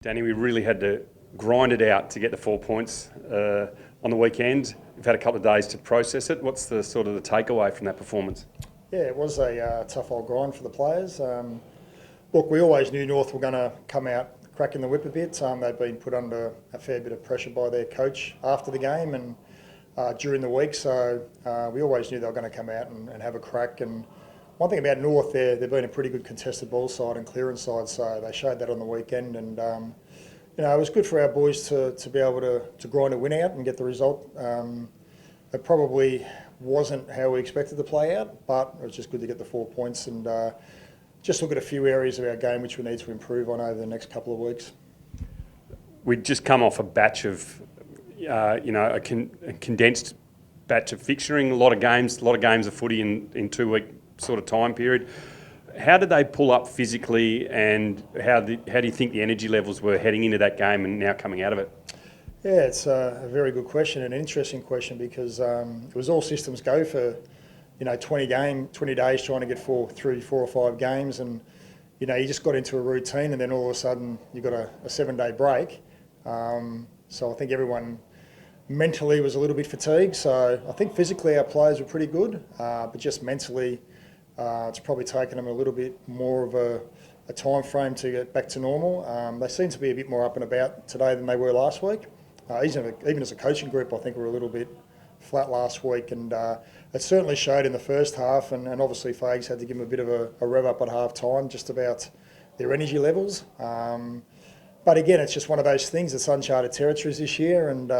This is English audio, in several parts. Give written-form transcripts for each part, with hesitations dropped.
Danny, we really had to grind it out to get the 4 points on the weekend. We've had a couple of days to process it. What's the sort of the takeaway from that performance? Yeah, it was a tough old grind for the players. Look, we always knew North were going to come out cracking the whip a bit. They've been put under a fair bit of pressure by their coach after the game and during the week, so we always knew they were going to come out and have a crack. And one thing about North, they've been a pretty good contested ball side and clearance side, so they showed that on the weekend. And it was good for our boys to be able to grind a win out and get the result. It probably wasn't how we expected to play out, but it was just good to get the 4 points and just look at a few areas of our game which we need to improve on over the next couple of weeks. We'd just come off a batch of, a condensed batch of fixturing, a lot of games of footy in 2 week sort of time period. How did they pull up physically, and how do you think the energy levels were heading into that game and now coming out of it? Yeah, it's a very good question and an interesting question because it was all systems go for 20 days trying to get through 4 or 5 games, and you just got into a routine, and then all of a sudden you got a 7-day break. So I think everyone mentally was a little bit fatigued. So I think physically our players were pretty good, but just mentally it's probably taken them a little bit more of a time frame to get back to normal. They seem to be a bit more up and about today than they were last week. Even as a coaching group, I think we're a little bit flat last week, and it certainly showed in the first half, and obviously Fags had to give them a bit of a rev up at half time just about their energy levels. But again, it's just one of those things. It's uncharted territories this year, and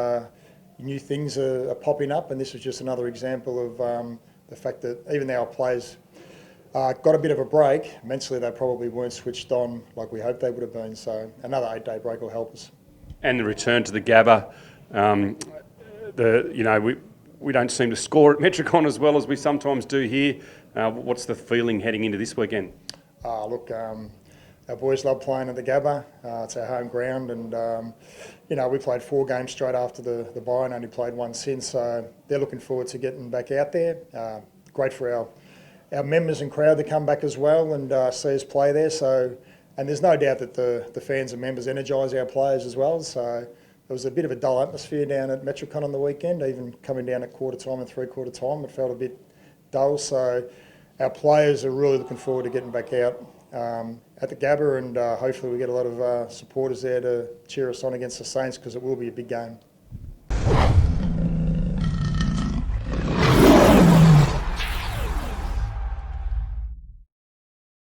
new things are popping up, and this was just another example of the fact that even though our players got a bit of a break, mentally they probably weren't switched on like we hoped they would have been. So another 8-day break will help us. And the return to the Gabba, we don't seem to score at Metricon as well as we sometimes do here. What's the feeling heading into this weekend? Our boys love playing at the Gabba. It's our home ground, and we played 4 games straight after the bye and only played 1 since. So they're looking forward to getting back out there. Great for our members and crowd to come back as well and see us play there. So, and there's no doubt that the fans and members energise our players as well. So there was a bit of a dull atmosphere down at Metricon on the weekend, even coming down at quarter time and 3/4 time. It felt a bit dull. So our players are really looking forward to getting back out at the Gabba, and hopefully we get a lot of supporters there to cheer us on against the Saints, because it will be a big game.